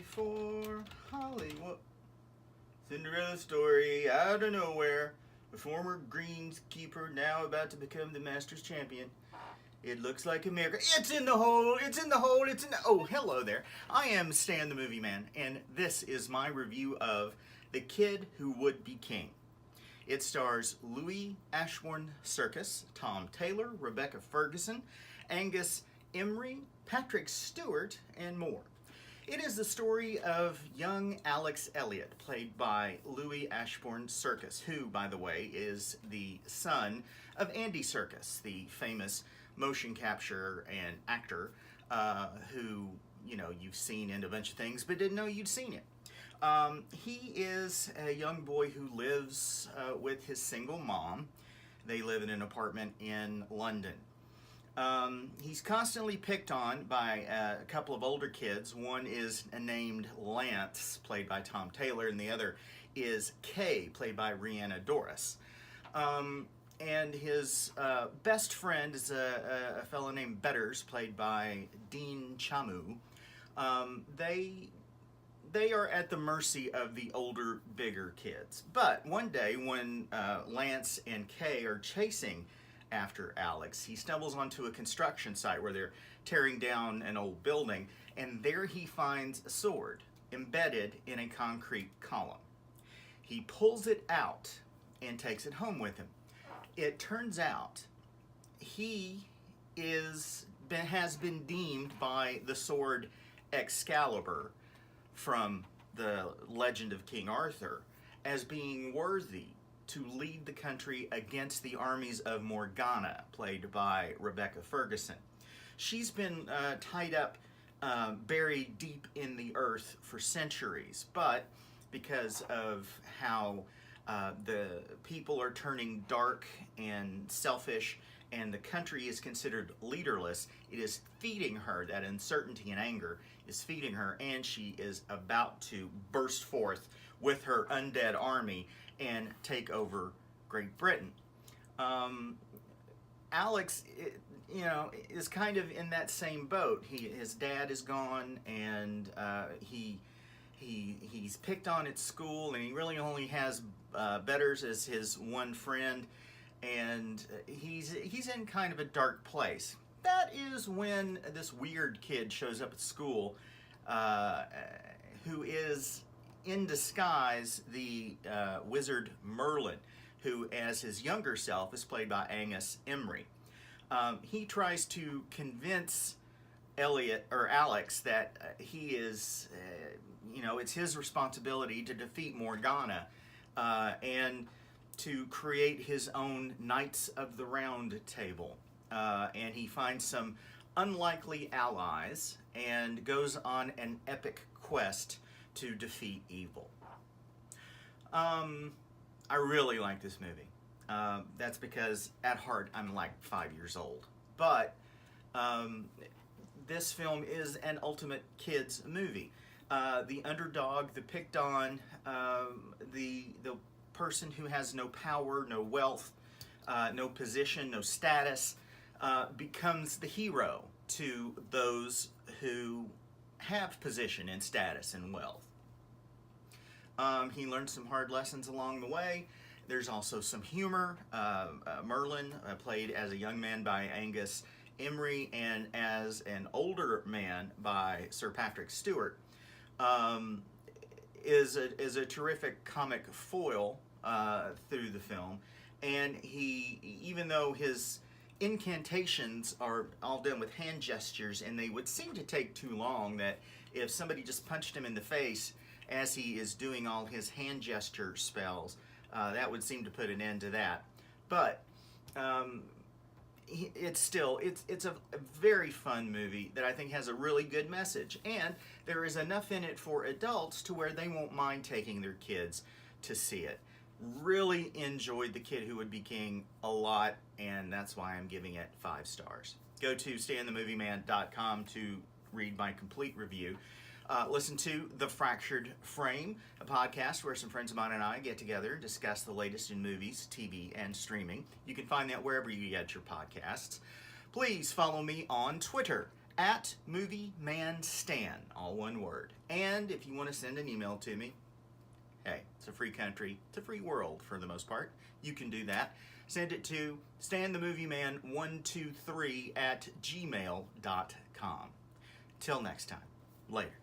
for Hollywood. Cinderella story out of nowhere. A former greenskeeper now about to become the Masters champion. It looks like America. It's in the hole. It's in the hole. It's in the. Oh, hello there. I am Stan the Movie Man, and this is my review of The Kid Who Would Be King. It stars Louis Ashbourne Circus, Tom Taylor, Rebecca Ferguson, Angus Emery, Patrick Stewart, and more. It is the story of young Alex Elliott, played by Louis Ashbourne Circus, who, by the way, is the son of Andy Serkis, the famous motion capture and actor who, you know, you've seen in a bunch of things but didn't know you'd seen it. He is a young boy who lives with his single mom. They live in an apartment in London. He's constantly picked on by a couple of older kids. One is named Lance, played by Tom Taylor, and the other is Kay, played by Rhianna Doris. And his best friend is a fellow named Betters, played by Dean Chamu. They are at the mercy of the older, bigger kids. But one day when Lance and Kay are chasing after Alex, he stumbles onto a construction site where they're tearing down an old building, and there he finds a sword embedded in a concrete column. He pulls it out and takes it home with him. It turns out he has been deemed by the sword Excalibur from the legend of King Arthur as being worthy to lead the country against the armies of Morgana, played by Rebecca Ferguson. She's been tied up, buried deep in the earth for centuries, but because of how the people are turning dark and selfish and the country is considered leaderless, it is feeding her, that uncertainty and anger is feeding her, and she is about to burst forth with her undead army and take over Great Britain. Alex, is kind of in that same boat. His dad is gone, and he's picked on at school, and he really only has Betters as his one friend, and he's in kind of a dark place. That is when this weird kid shows up at school, who is in disguise the wizard Merlin, who as his younger self is played by Angus Emery. He tries to convince Alex that he is, it's his responsibility to defeat Morgana and to create his own Knights of the Round Table. And he finds some unlikely allies and goes on an epic quest to defeat evil. I really like this movie. That's because at heart I'm like 5 years old. But this film is an ultimate kids movie. The underdog, the picked on, the person who has no power, no wealth, no position, no status, becomes the hero to those who have position and status and wealth. He learns some hard lessons along the way. There's also some humor. Merlin, played as a young man by Angus Emery and as an older man by Sir Patrick Stewart, is a terrific comic foil through the film. And he, even though his incantations are all done with hand gestures, and they would seem to take too long, that if somebody just punched him in the face as he is doing all his hand gesture spells, that would seem to put an end to that. But it's a very fun movie that I think has a really good message, and there is enough in it for adults to where they won't mind taking their kids to see it. Really enjoyed The Kid Who Would Be King a lot, and that's why I'm giving it 5 stars. Go to StanTheMovieMan.com to read my complete review. Listen to The Fractured Frame, a podcast where some friends of mine and I get together and discuss the latest in movies, TV, and streaming. You can find that wherever you get your podcasts. Please follow me on Twitter at MovieManStan, all one word. And if you want to send an email to me, hey, it's a free country, it's a free world for the most part. You can do that. Send it to StanTheMovieMan123 at gmail.com. Till next time, later.